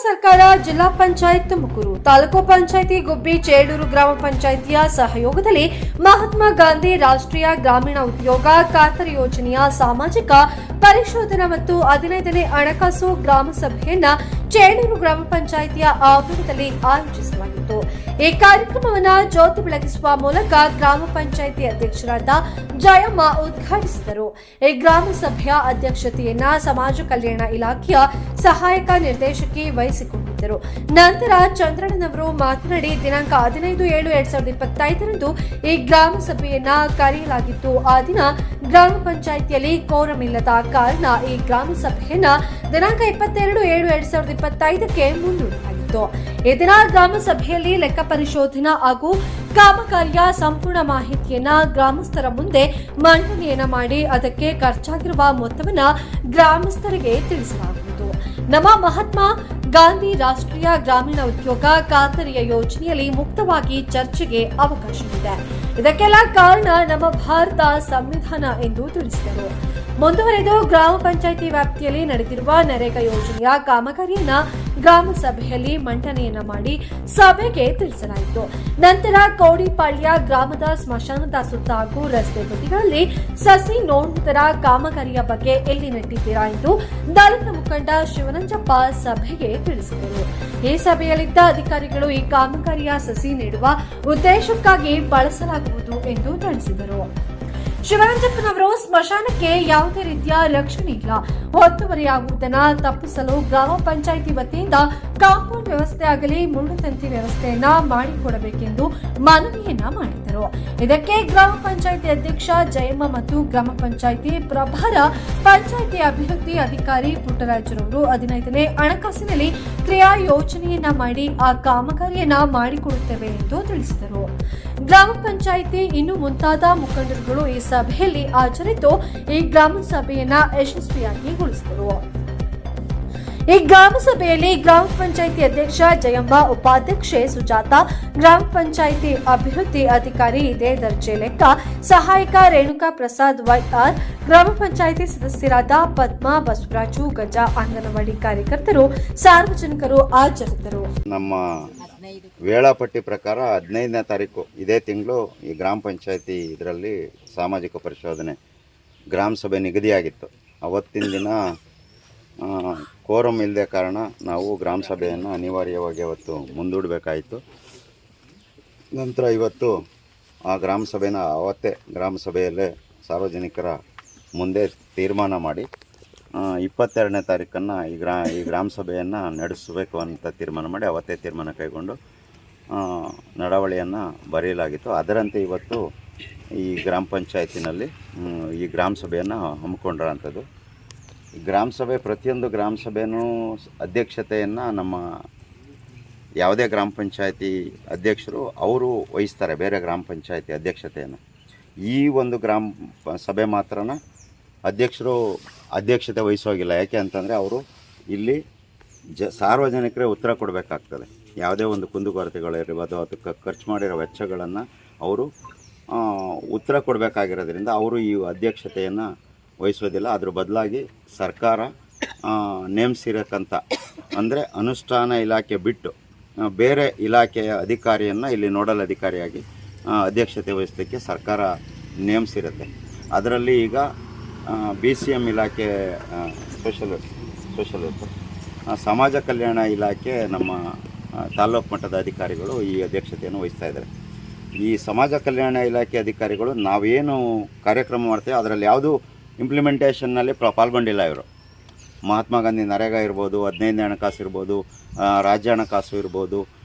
ಸರ್ಕಾರ ಜಿಲ್ಲಾ ಪಂಚಾಯತ್ ತುಮಕೂರು ತಾಲೂಕು ಪಂಚಾಯಿತಿ ಗುಬ್ಬಿ ಚೇಳೂರು ಗ್ರಾಮ ಪಂಚಾಯಿತಿಯ ಸಹಯೋಗದಲ್ಲಿ ಮಹಾತ್ಮ ಗಾಂಧಿ ರಾಷ್ಟ್ರೀಯ ಗ್ರಾಮೀಣ ಉದ್ಯೋಗ ಖಾತರಿ ಯೋಜನೆಯ ಸಾಮಾಜಿಕ ಪರಿಶೋಧನಾ ಮತ್ತು 15ನೇ ಹಣಕಾಸು ಗ್ರಾಮ ಸಭೆಯನ್ನ ಚೇಳೂರು ಗ್ರಾಮ ಪಂಚಾಯಿತಿಯ ಆವರಣದಲ್ಲಿ ಆಯೋಜಿಸಲಾಗಿತ್ತು. ಈ ಕಾರ್ಯಕ್ರಮವನ್ನು ಜ್ಯೋತಿ ಬೆಳಗಿಸುವ ಮೂಲಕ ಗ್ರಾಮ ಪಂಚಾಯಿತಿ ಅಧ್ಯಕ್ಷರಾದ ಜಯಮ್ಮ ಉದ್ಘಾಟಿಸಿದರು. ಈ ಗ್ರಾಮ ಸಭೆಯ ಅಧ್ಯಕ್ಷತೆಯನ್ನ ಸಮಾಜ ಕಲ್ಯಾಣ ಇಲಾಖೆಯ ಸಹಾಯಕ ನಿರ್ದೇಶಕಿ ವಹಿಸಿಕೊಂಡಿದ್ದರು. ನಂತರ ಚಂದ್ರಣ್ಣನವರು ಮಾತನಾಡಿ ದಿನಾಂಕ 15/7/2025ರಂದು ಈ ಗ್ರಾಮ ಸಭೆಯನ್ನ ಕರೆಯಲಾಗಿತ್ತು. ಆ ದಿನ ಗ್ರಾಮ ಪಂಚಾಯಿತಿಯಲ್ಲಿ ಕೋರಂ ಇಲ್ಲದ ಕಾರಣ ಈ ಗ್ರಾಮ ಸಭೆಯನ್ನ ದಿನಾಂಕ 22/7/2025ಕ್ಕೆ ಮುಂದೂಡಲಾಗಿತ್ತು. ಈ ದಿನ ಗ್ರಾಮ ಸಭೆಯಲ್ಲಿ ಲೆಕ್ಕ ಪರಿಶೋಧನಾ ಹಾಗೂ ಕಾಮಗಾರಿಯ ಸಂಪೂರ್ಣ ಮಾಹಿತಿಯನ್ನ ಗ್ರಾಮಸ್ಥರ ಮುಂದೆ ಮಂಡನೆಯನ್ನ ಮಾಡಿ ಅದಕ್ಕೆ ಖರ್ಚಾಗಿರುವ ಮೊತ್ತವನ್ನ ಗ್ರಾಮಸ್ಥರಿಗೆ ತಿಳಿಸಲಾಗುವುದು. ನಮ್ಮ ಮಹಾತ್ಮ ಗಾಂಧಿ ರಾಷ್ಟ್ರೀಯ ಗ್ರಾಮೀಣ ಉದ್ಯೋಗ ಖಾತರಿಯ ಯೋಜನೆಯಲ್ಲಿ ಮುಕ್ತವಾಗಿ ಚರ್ಚೆಗೆ ಅವಕಾಶವಿದೆ. ಇದಕ್ಕೆಲ್ಲ ಕಾರಣ ನಮ್ಮ ಭಾರತ ಸಂವಿಧಾನ ಎಂದು ತಿಳಿಸಿದರು. ಮುಂದುವರೆದು ಗ್ರಾಮ ಪಂಚಾಯಿತಿ ವ್ಯಾಪ್ತಿಯಲ್ಲಿ ನಡೆದಿರುವ ನರೇಗಾ ಯೋಜನೆಯ ಕಾಮಗಾರಿಯನ್ನ ಗ್ರಾಮ ಸಭೆಯಲ್ಲಿ ಮಂಡನೆಯನ್ನ ಮಾಡಿ ಸಭೆಗೆ ತಿಳಿಸಲಾಯಿತು. ನಂತರ ಕೋಡಿಪಾಳ್ಯ ಗ್ರಾಮದ ಸ್ಮಶಾನದ ಸುತ್ತ ಹಾಗೂ ರಸ್ತೆ ಬದಿಗಳಲ್ಲಿ ಸಸಿ ನೋಡುವುದರ ಕಾಮಗಾರಿಯ ಬಗ್ಗೆ ಎಲ್ಲಿ ನೆಟ್ಟಿದ್ದೀರಾ ಎಂದು ದಲಿತ ಮುಖಂಡ ಶಿವನಂಜಪ್ಪ ಸಭೆಗೆ ತಿಳಿಸಿದರು. ಈ ಸಭೆಯಲ್ಲಿದ್ದ ಅಧಿಕಾರಿಗಳು ಈ ಕಾಮಗಾರಿಯ ಸಸಿ ನೀಡುವ ಉದ್ದೇಶಕ್ಕಾಗಿ ಬಳಸಲಾಗುವುದು ಎಂದು ತಿಳಿಸಿದರು. ಶಿವರಂಜಪ್ಪನವರು ಸ್ಮಶಾನಕ್ಕೆ ಯಾವುದೇ ರೀತಿಯ ರಕ್ಷಣೆ ಇಲ್ಲ, ಒತ್ತುವರಿಯಾಗುವುದನ್ನು ತಪ್ಪಿಸಲು ಗ್ರಾಮ ಪಂಚಾಯಿತಿ ವತಿಯಿಂದ ಕಾಂಪೌಂಡ್ ವ್ಯವಸ್ಥೆ ಆಗಲಿ ಮುಳ್ಳುತಂತಿ ವ್ಯವಸ್ಥೆಯನ್ನ ಮಾಡಿಕೊಡಬೇಕೆಂದು ಮನವಿಯನ್ನ ಮಾಡಿದರು. ಇದಕ್ಕೆ ಗ್ರಾಮ ಪಂಚಾಯಿತಿ ಅಧ್ಯಕ್ಷ ಜಯಮ್ಮ ಮತ್ತು ಗ್ರಾಮ ಪಂಚಾಯಿತಿ ಪ್ರಭಾರ ಪಂಚಾಯಿತಿ ಅಭಿವೃದ್ಧಿ ಅಧಿಕಾರಿ ಪುಟ್ಟರಾಜರವರು 15ನೇ ಹಣಕಾಸಿನಲ್ಲಿ ಕ್ರಿಯಾ ಯೋಜನೆಯನ್ನ ಮಾಡಿ ಆ ಕಾಮಗಾರಿಯನ್ನ ಮಾಡಿಕೊಡುತ್ತೇವೆ ಎಂದು ತಿಳಿಸಿದರು. ಗ್ರಾಮ ಪಂಚಾಯಿತಿ ಇನ್ನು ಮುಂತಾದ ಮುಖಂಡರುಗಳು ಈ ಸಭೆಯಲ್ಲಿ ಹಾಜರಿದ್ದು ಈ ಗ್ರಾಮ ಸಭೆಯನ್ನ ಯಶಸ್ವಿಯಾಗಿಗೊಳಿಸಿದರು. ಈ ಗ್ರಾಮ ಸಭೆಯಲ್ಲಿ ಗ್ರಾಮ ಪಂಚಾಯಿತಿ ಅಧ್ಯಕ್ಷ ಜಯಮ್ಮ, ಉಪಾಧ್ಯಕ್ಷೆ ಸುಜಾತ, ಗ್ರಾಮ ಪಂಚಾಯಿತಿ ಅಭಿವೃದ್ಧಿ ಅಧಿಕಾರಿ ಇದೇ ದರ್ಜೆ ಲೆಕ್ಕ, ಸಹಾಯಕ ರೇಣುಕಾ ಪ್ರಸಾದ್ ವೈಆರ್, ಗ್ರಾಮ ಪಂಚಾಯಿತಿ ಸದಸ್ಯರಾದ ಪದ್ಮಾ, ಬಸವರಾಜು, ಗಜ, ಅಂಗನವಾಡಿ ಕಾರ್ಯಕರ್ತರು, ಸಾರ್ವಜನಿಕರು ಹಾಜರಿದ್ದರು. ನಮ್ಮ ವೇಳಾಪಟ್ಟಿ ಪ್ರಕಾರ 15ನೇ ತಾರೀಕು ಇದೇ ತಿಂಗಳು ಈ ಗ್ರಾಮ ಪಂಚಾಯಿತಿ ಇದರಲ್ಲಿ ಸಾಮಾಜಿಕ ಪರಿಶೋಧನೆ ಗ್ರಾಮ ಸಭೆ ನಿಗದಿಯಾಗಿತ್ತು. ಅವತ್ತಿನ ದಿನ ಕೋರಂ ಇಲ್ಲದೆ ಕಾರಣ ನಾವು ಗ್ರಾಮ ಸಭೆಯನ್ನು ಅನಿವಾರ್ಯವಾಗಿ ಅವತ್ತು ಮುಂದೂಡಬೇಕಾಯಿತು. ನಂತರ ಇವತ್ತು ಆ ಗ್ರಾಮ ಸಭೆನ ಅವತ್ತೇ ಗ್ರಾಮ ಸಭೆಯಲ್ಲೇ ಸಾರ್ವಜನಿಕರ ಮುಂದೆ ತೀರ್ಮಾನ ಮಾಡಿ 22ನೇ ತಾರೀಕನ್ನು ಈ ಗ್ರಾಮ ಸಭೆಯನ್ನು ನಡೆಸಬೇಕು ಅಂತ ತೀರ್ಮಾನ ಮಾಡಿ ಅವತ್ತೇ ತೀರ್ಮಾನ ಕೈಗೊಂಡು ನಡಾವಳಿಯನ್ನು ಬರೆಯಲಾಗಿತ್ತು. ಅದರಂತೆ ಇವತ್ತು ಈ ಗ್ರಾಮ ಪಂಚಾಯತಿನಲ್ಲಿ ಈ ಗ್ರಾಮ ಸಭೆಯನ್ನು ಹಮ್ಮಿಕೊಂಡಿರೋಂಥದ್ದು. ಈ ಗ್ರಾಮ ಸಭೆ ಪ್ರತಿಯೊಂದು ಗ್ರಾಮ ಸಭೆಯೂ ಅಧ್ಯಕ್ಷತೆಯನ್ನು ನಮ್ಮ ಯಾವುದೇ ಗ್ರಾಮ ಪಂಚಾಯತಿ ಅಧ್ಯಕ್ಷರು ಅವರು ವಹಿಸ್ತಾರೆ, ಬೇರೆ ಗ್ರಾಮ ಪಂಚಾಯತಿ ಅಧ್ಯಕ್ಷತೆಯನ್ನು. ಈ ಒಂದು ಗ್ರಾಮ ಸಭೆ ಮಾತ್ರನ ಅಧ್ಯಕ್ಷರು ಅಧ್ಯಕ್ಷತೆ ವಹಿಸೋಗಿಲ್ಲ. ಯಾಕೆ ಅಂತಂದರೆ ಅವರು ಇಲ್ಲಿ ಸಾರ್ವಜನಿಕರೇ ಉತ್ತರ ಕೊಡಬೇಕಾಗ್ತದೆ. ಯಾವುದೇ ಒಂದು ಕುಂದುಕೊರತೆಗಳಿರ್ಬೋದು ಅಥವಾ ಖರ್ಚು ಮಾಡಿರೋ ವೆಚ್ಚಗಳನ್ನು ಅವರು ಉತ್ತರ ಕೊಡಬೇಕಾಗಿರೋದ್ರಿಂದ ಅವರು ಈ ಅಧ್ಯಕ್ಷತೆಯನ್ನು ವಹಿಸೋದಿಲ್ಲ. ಅದ್ರ ಬದಲಾಗಿ ಸರ್ಕಾರ ನೇಮಿಸಿರಕ್ಕಂಥ ಅಂದರೆ ಅನುಷ್ಠಾನ ಇಲಾಖೆ ಬಿಟ್ಟು ಬೇರೆ ಇಲಾಖೆಯ ಅಧಿಕಾರಿಯನ್ನು ಇಲ್ಲಿ ನೋಡಲ್ ಅಧಿಕಾರಿಯಾಗಿ ಅಧ್ಯಕ್ಷತೆ ವಹಿಸಲಿಕ್ಕೆ ಸರ್ಕಾರ ನೇಮಿಸಿರುತ್ತೆ. ಅದರಲ್ಲಿ ಈಗ BCM ಇಲಾಖೆ ಸ್ಪೆಷಲಿಸ್ಟ್ ಸಮಾಜ ಕಲ್ಯಾಣ ಇಲಾಖೆ ನಮ್ಮ ತಾಲ್ಲೂಕು ಮಟ್ಟದ ಅಧಿಕಾರಿಗಳು ಈ ಅಧ್ಯಕ್ಷತೆಯನ್ನು ವಹಿಸ್ತಾ ಇದ್ದಾರೆ. ಈ ಸಮಾಜ ಕಲ್ಯಾಣ ಇಲಾಖೆ ಅಧಿಕಾರಿಗಳು ನಾವೇನು ಕಾರ್ಯಕ್ರಮ ಮಾಡ್ತೇವೆ ಅದರಲ್ಲಿ ಯಾವುದೂ ಇಂಪ್ಲಿಮೆಂಟೇಷನ್ನಲ್ಲಿ ಪಾಲ್ಗೊಂಡಿಲ್ಲ. ಇವರು ಮಹಾತ್ಮ ಗಾಂಧಿ ನರೇಗಾ ಇರ್ಬೋದು, 15ನೇ ಹಣಕಾಸು ಇರ್ಬೋದು, ರಾಜ್ಯ ಹಣಕಾಸು ಇರ್ಬೋದು,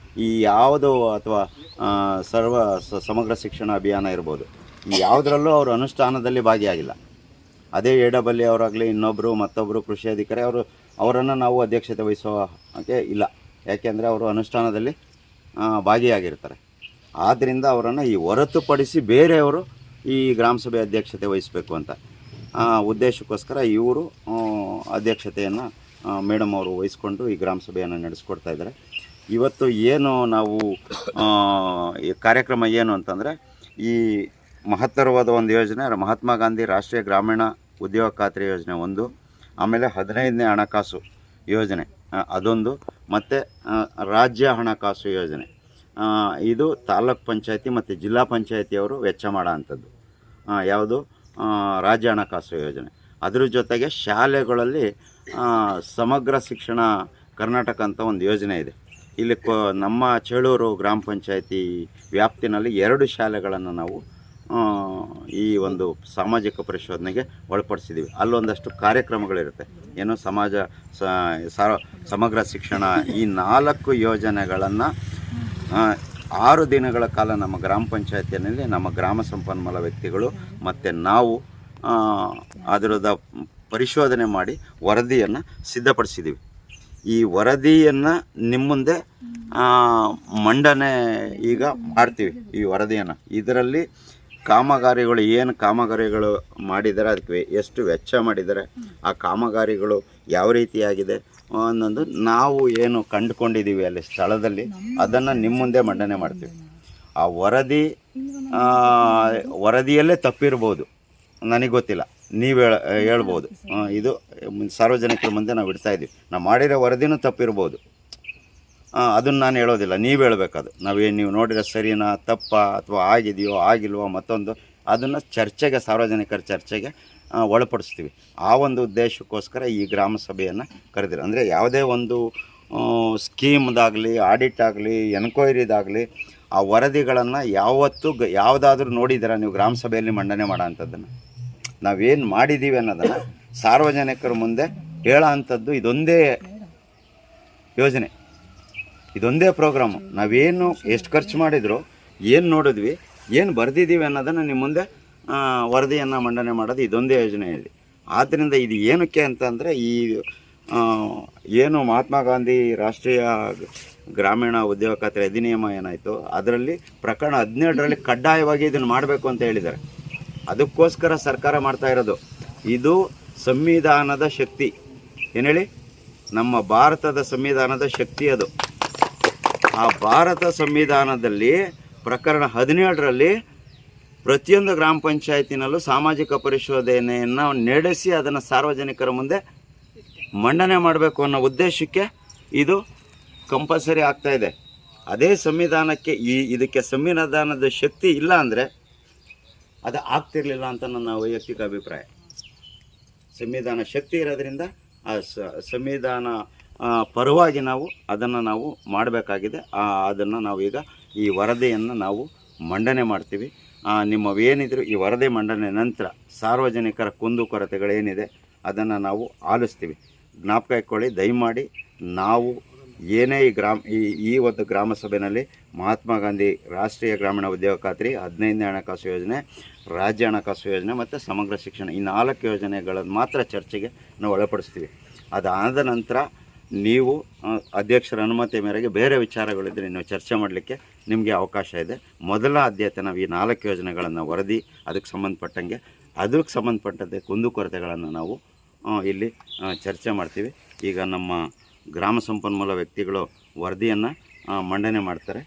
ಈ ಯಾವುದು ಅಥವಾ ಸಮಗ್ರ ಶಿಕ್ಷಣ ಅಭಿಯಾನ ಇರ್ಬೋದು, ಈ ಯಾವುದರಲ್ಲೂ ಅವರು ಅನುಷ್ಠಾನದಲ್ಲಿ ಭಾಗಿಯಾಗಿಲ್ಲ. ಅದೇ AWL ಅವರಾಗಲಿ ಮತ್ತೊಬ್ಬರು ಕೃಷಿ ಅಧಿಕಾರಿ ಅವರನ್ನು ನಾವು ಅಧ್ಯಕ್ಷತೆ ವಹಿಸೋ ಹಾಗೆ ಇಲ್ಲ. ಯಾಕೆಂದರೆ ಅವರು ಅನುಷ್ಠಾನದಲ್ಲಿ ಭಾಗಿಯಾಗಿರ್ತಾರೆ. ಆದ್ದರಿಂದ ಅವರನ್ನು ಹೊರತುಪಡಿಸಿ ಬೇರೆಯವರು ಈ ಗ್ರಾಮ ಸಭೆ ಅಧ್ಯಕ್ಷತೆ ವಹಿಸಬೇಕು ಅಂತ ಉದ್ದೇಶಕ್ಕೋಸ್ಕರ ಇವರು ಅಧ್ಯಕ್ಷತೆಯನ್ನು ಮೇಡಮ್ ಅವರು ವಹಿಸ್ಕೊಂಡು ಈ ಗ್ರಾಮ ಸಭೆಯನ್ನು ನಡೆಸ್ಕೊಡ್ತಾ ಇದ್ದಾರೆ. ಇವತ್ತು ಏನು ನಾವು ಈ ಕಾರ್ಯಕ್ರಮ ಏನು ಅಂತಂದರೆ ಈ ಮಹತ್ತರವಾದ ಒಂದು ಯೋಜನೆ ಮಹಾತ್ಮ ಗಾಂಧಿ ರಾಷ್ಟ್ರೀಯ ಗ್ರಾಮೀಣ ಉದ್ಯೋಗ ಖಾತ್ರಿ ಯೋಜನೆ ಒಂದು, ಆಮೇಲೆ 15ನೇ ಹಣಕಾಸು ಯೋಜನೆ ಅದೊಂದು, ಮತ್ತು ರಾಜ್ಯ ಹಣಕಾಸು ಯೋಜನೆ, ಇದು ತಾಲೂಕ್ ಪಂಚಾಯತಿ ಮತ್ತು ಜಿಲ್ಲಾ ಪಂಚಾಯತಿಯವರು ವೆಚ್ಚ ಮಾಡೋ ಅಂಥದ್ದು. ಯಾವುದು ರಾಜ್ಯ ಹಣಕಾಸು ಯೋಜನೆ. ಅದ್ರ ಜೊತೆಗೆ ಶಾಲೆಗಳಲ್ಲಿ ಸಮಗ್ರ ಶಿಕ್ಷಣ ಕರ್ನಾಟಕ ಅಂತ ಒಂದು ಯೋಜನೆ ಇದೆ. ಇಲ್ಲಿ ನಮ್ಮ ಚೇಳೂರು ಗ್ರಾಮ ಪಂಚಾಯತಿ ವ್ಯಾಪ್ತಿನಲ್ಲಿ 2 ಶಾಲೆಗಳನ್ನು ನಾವು ಈ ಒಂದು ಸಾಮಾಜಿಕ ಪರಿಶೋಧನೆಗೆ ಒಳಪಡಿಸಿದ್ದೀವಿ. ಅಲ್ಲೊಂದಷ್ಟು ಕಾರ್ಯಕ್ರಮಗಳಿರುತ್ತೆ. ಏನು ಸಮಗ್ರ ಶಿಕ್ಷಣ, ಈ 4 ಯೋಜನೆಗಳನ್ನು 6 ದಿನಗಳ ಕಾಲ ನಮ್ಮ ಗ್ರಾಮ ಪಂಚಾಯತಿಯಲ್ಲಿ ನಮ್ಮ ಗ್ರಾಮ ಸಂಪನ್ಮೂಲ ವ್ಯಕ್ತಿಗಳು ಮತ್ತು ನಾವು ಅದರದ ಪರಿಶೋಧನೆ ಮಾಡಿ ವರದಿಯನ್ನು ಸಿದ್ಧಪಡಿಸಿದ್ದೀವಿ. ಈ ವರದಿಯನ್ನು ನಿಮ್ಮ ಮುಂದೆ ಮಂಡನೆ ಈಗ ಮಾಡ್ತೀವಿ. ಈ ವರದಿಯನ್ನು ಇದರಲ್ಲಿ ಕಾಮಗಾರಿಗಳು ಏನು ಕಾಮಗಾರಿಗಳು ಮಾಡಿದ್ದಾರೆ, ಅದಕ್ಕೆ ಎಷ್ಟು ವೆಚ್ಚ ಮಾಡಿದ್ದಾರೆ, ಆ ಕಾಮಗಾರಿಗಳು ಯಾವ ರೀತಿಯಾಗಿದೆ ಒಂದೊಂದು ನಾವು ಏನು ಕಂಡುಕೊಂಡಿದ್ದೀವಿ ಅಲ್ಲಿ ಸ್ಥಳದಲ್ಲಿ ಅದನ್ನು ನಿಮ್ಮ ಮುಂದೆ ಮಂಡನೆ ಮಾಡ್ತೀವಿ. ಆ ವರದಿಯಲ್ಲೇ ತಪ್ಪಿರ್ಬೋದು, ನನಗೆ ಗೊತ್ತಿಲ್ಲ, ನೀವು ಹೇಳ್ಬೋದು. ಇದು ಸಾರ್ವಜನಿಕರ ಮುಂದೆ ನಾವು ಇಡ್ತಾಯಿದ್ದೀವಿ. ನಾವು ಮಾಡಿರೋ ವರದಿನೂ ತಪ್ಪಿರ್ಬೋದು, ಅದನ್ನು ನಾನು ಹೇಳೋದಿಲ್ಲ, ನೀವು ಹೇಳಬೇಕದು. ನೀವು ನೋಡಿರೋ ಸರಿನಾ ತಪ್ಪಾ ಅಥವಾ ಆಗಿದೆಯೋ ಆಗಿಲ್ವೋ ಮತ್ತೊಂದು ಅದನ್ನು ಚರ್ಚೆಗೆ, ಸಾರ್ವಜನಿಕರ ಚರ್ಚೆಗೆ ಒಳಪಡಿಸ್ತೀವಿ. ಆ ಒಂದು ಉದ್ದೇಶಕ್ಕೋಸ್ಕರ ಈ ಗ್ರಾಮ ಸಭೆಯನ್ನು ಕರೆದಿರ. ಅಂದರೆ ಯಾವುದೇ ಒಂದು ಸ್ಕೀಮ್ದಾಗಲಿ, ಆಡಿಟ್ ಆಗಲಿ, ಎನ್ಕ್ವೈರಿದಾಗಲಿ ಆ ವರದಿಗಳನ್ನು ಯಾವುದಾದ್ರೂ ನೋಡಿದ್ದೀರಾ ನೀವು ಗ್ರಾಮ ಸಭೆಯಲ್ಲಿ ಮಂಡನೆ ಮಾಡೋ ಅಂಥದ್ದನ್ನು? ನಾವೇನು ಮಾಡಿದ್ದೀವಿ ಅನ್ನೋದನ್ನು ಸಾರ್ವಜನಿಕರ ಮುಂದೆ ಹೇಳೋ ಅಂಥದ್ದು ಇದೊಂದೇ ಯೋಜನೆ, ಇದೊಂದೇ ಪ್ರೋಗ್ರಾಮು. ನಾವೇನು ಎಷ್ಟು ಖರ್ಚು ಮಾಡಿದ್ರು, ಏನು ನೋಡಿದ್ವಿ, ಏನು ಬರೆದಿದ್ದೀವಿ ಅನ್ನೋದನ್ನು ನಿಮ್ಮ ಮುಂದೆ ವರದಿಯನ್ನು ಮಂಡನೆ ಮಾಡೋದು ಇದೊಂದೇ ಯೋಜನೆಯಲ್ಲಿ. ಆದ್ದರಿಂದ ಇದು ಏನಕ್ಕೆ ಅಂತಂದರೆ ಈ ಏನು ಮಹಾತ್ಮ ಗಾಂಧಿ ರಾಷ್ಟ್ರೀಯ ಗ್ರಾಮೀಣ ಉದ್ಯೋಗ ಖಾತ್ರಿ ಅಧಿನಿಯಮ ಏನಾಯಿತು ಅದರಲ್ಲಿ ಪ್ರಕರಣ 17ರಲ್ಲಿ ಕಡ್ಡಾಯವಾಗಿ ಇದನ್ನು ಮಾಡಬೇಕು ಅಂತ ಹೇಳಿದ್ದಾರೆ. ಅದಕ್ಕೋಸ್ಕರ ಸರ್ಕಾರ ಮಾಡ್ತಾ ಇರೋದು. ಇದು ಸಂವಿಧಾನದ ಶಕ್ತಿ. ಏನು ಹೇಳಿ, ನಮ್ಮ ಭಾರತದ ಸಂವಿಧಾನದ ಶಕ್ತಿ ಅದು. ಆ ಭಾರತ ಸಂವಿಧಾನದಲ್ಲಿ ಪ್ರಕರಣ 17ರಲ್ಲಿ ಪ್ರತಿಯೊಂದು ಗ್ರಾಮ ಪಂಚಾಯತಿನಲ್ಲೂ ಸಾಮಾಜಿಕ ಪರಿಶೋಧನೆಯನ್ನು ನಡೆಸಿ ಅದನ್ನು ಸಾರ್ವಜನಿಕರ ಮುಂದೆ ಮಂಡನೆ ಮಾಡಬೇಕು ಅನ್ನೋ ಉದ್ದೇಶಕ್ಕೆ ಇದು ಕಂಪಲ್ಸರಿ ಆಗ್ತಾಯಿದೆ. ಅದೇ ಸಂವಿಧಾನಕ್ಕೆ ಇದಕ್ಕೆ ಸಂವಿಧಾನದ ಶಕ್ತಿ ಇಲ್ಲ ಅಂದರೆ ಅದು ಆಗ್ತಿರಲಿಲ್ಲ ಅಂತ ನನ್ನ ವೈಯಕ್ತಿಕ ಅಭಿಪ್ರಾಯ. ಸಂವಿಧಾನ ಶಕ್ತಿ ಇರೋದ್ರಿಂದ ಆ ಸಂವಿಧಾನ ಪರವಾಗಿ ನಾವು ಅದನ್ನು ನಾವು ಮಾಡಬೇಕಾಗಿದೆ. ಅದನ್ನು ನಾವೀಗ ಈ ವರದಿಯನ್ನು ನಾವು ಮಂಡನೆ ಮಾಡ್ತೀವಿ. ನಿಮ್ಮವೇನಿದ್ರು ಈ ವರದಿ ಮಂಡನೆ ನಂತರ ಸಾರ್ವಜನಿಕರ ಕುಂದುಕೊರತೆಗಳೇನಿದೆ ಅದನ್ನು ನಾವು ಆಲಿಸ್ತೀವಿ. ಜ್ಞಾಪಕ ಇಟ್ಕೊಳ್ಳಿ ದಯಮಾಡಿ. ನಾವು ಏನೇ ಈ ಒಂದು ಗ್ರಾಮ ಸಭೆಯಲ್ಲಿ ಮಹಾತ್ಮ ಗಾಂಧಿ ರಾಷ್ಟ್ರೀಯ ಗ್ರಾಮೀಣ ಉದ್ಯೋಗ ಖಾತ್ರಿ 15ನೇ ಹಣಕಾಸು ಯೋಜನೆ, ರಾಜ್ಯ ಹಣಕಾಸು ಯೋಜನೆ ಮತ್ತು ಸಮಗ್ರ ಶಿಕ್ಷಣ, ಈ 4 ಯೋಜನೆಗಳನ್ನು ಮಾತ್ರ ಚರ್ಚೆಗೆ ನಾವು ಒಳಪಡಿಸ್ತೀವಿ. ಅದಾದ ನಂತರ ನೀವು ಅಧ್ಯಕ್ಷರ ಅನುಮತಿ ಮೇರೆಗೆ ಬೇರೆ ವಿಚಾರಗಳಿದ್ದರೆ ನೀವು ಚರ್ಚೆ ಮಾಡಲಿಕ್ಕೆ ನಿಮಗೆ ಅವಕಾಶ ಇದೆ. ಮೊದಲ ಆದ್ಯತೆ ನಾವು ಈ 4 ಯೋಜನೆಗಳನ್ನು ವರದಿ, ಅದಕ್ಕೆ ಸಂಬಂಧಪಟ್ಟಂತೆ ಕುಂದುಕೊರತೆಗಳನ್ನು ನಾವು ಇಲ್ಲಿ ಚರ್ಚೆ ಮಾಡ್ತೀವಿ. ಈಗ ನಮ್ಮ ಗ್ರಾಮ ಸಂಪನ್ಮೂಲ ವ್ಯಕ್ತಿಗಳು ವರದಿಯನ್ನು ಮಂಡನೆ ಮಾಡ್ತಾರೆ.